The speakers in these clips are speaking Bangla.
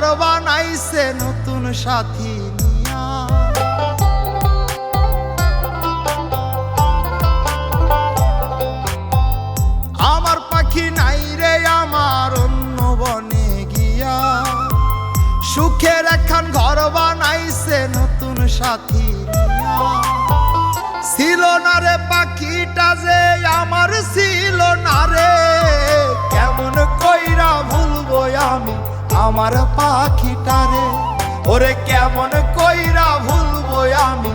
ঘর বানাইছে নতুন সাথী নিয়া। আমার পাখি নাই রে আমার অন্য বনে গিয়া, সুখের একখান ঘর বানাইছে নতুন সাথী নিয়া। ছিল না রে পাখিটা যে আমার ছিল না রে, কেমন কইরা ভুলবো আমি আমার পাখিটারে। ওরে কেমন কইরা ভুলবো আমি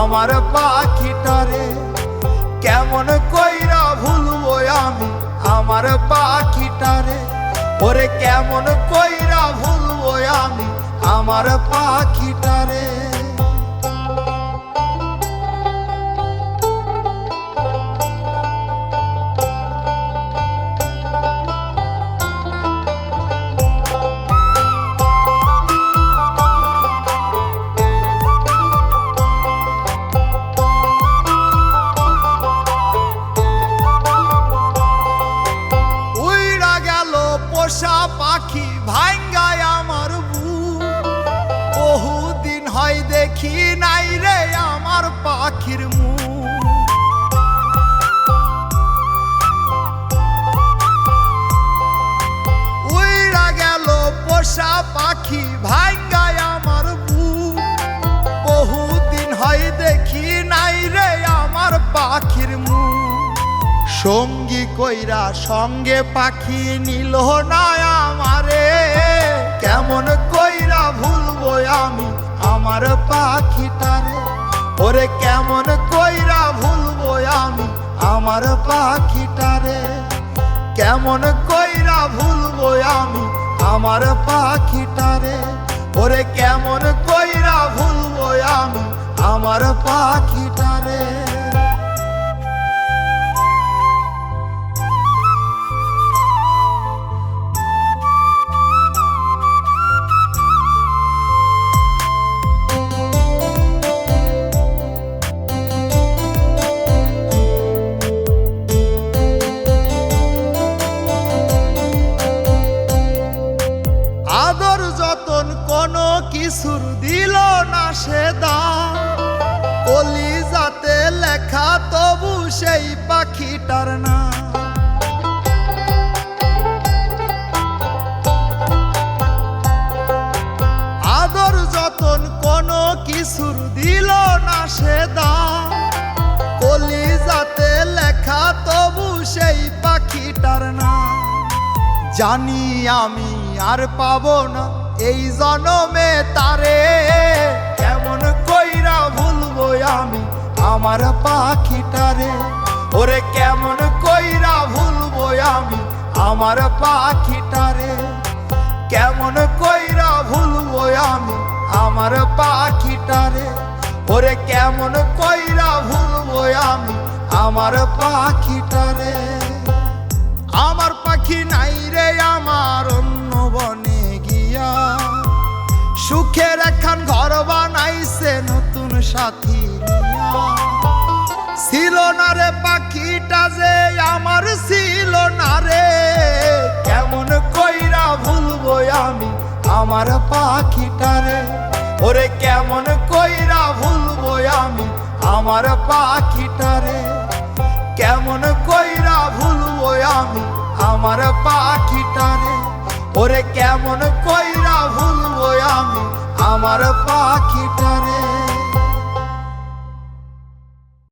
আমার পাখিটারে, কেমন কইরা ভুলবো আমি আমার পাখিটারে। ওরে কেমন কইরা ভুলবো আমি আমার পাখিটারে। পোষা পাখি ভাঙ্গায় আমার বুক, বহুদিন হয় দেখি নাই রে আমার পাখির মুখ। উইড়া গেল পোষা পাখি ভাঙ্গায় আমার বুক, বহুদিন হয় দেখি নাই রে আমার পাখির মুখ। সঙ্গী কইরা সঙ্গে পাখি নিল না আমারে, কেমন কইরা ভুলবো আমি আমার পাখিটারে। ওরে কেমন কইরা ভুলবো আমি আমার পাখিটারে, কেমন কইরা ভুলবো আমি আমার পাখিটারে। ওরে কেমন কইরা ভুলবো আমি আমার পাখিটারে। আদর যতন কোনো কিছুর দিল না সে দাম, কলিজাতে লেখা তবু সেই পাখিটার নাম। আদর যতন কোনো কিছুর দিল না সে দাম, কলিজাতে লেখা তবু সেই পাখিটার নাম। জানি আমি আর পাবো না এই জনমে তারে, কেমন কইরা ভুলবো আমি আমার পাখিটারে। ওরে কেমন কইরা ভুলবো আমি আমার পাখিটারে, কেমন কইরা ভুলবো আমি আমার পাখিটারে। ওরে কেমন কইরা ভুলবো আমি আমার পাখিটারে। আমার পাখি নাই রে আমার অন্য বনে গিয়া, সুখের একখান ঘর বানাইছে নতুন সাথী নিয়া। ছিল না রে পাখিটা যে আমার ছিল না রে, কেমন কইরা ভুলবো আমি আমার পাখিটারে। ওরে কেমন কইরা ভুলবো আমি আমার পাখিটারে, কেমন কইরা ভুলবো আমি আমার পাখিটারে। ওরে কেমন কইরা ভুলবো আমি আমার পাখিটারে।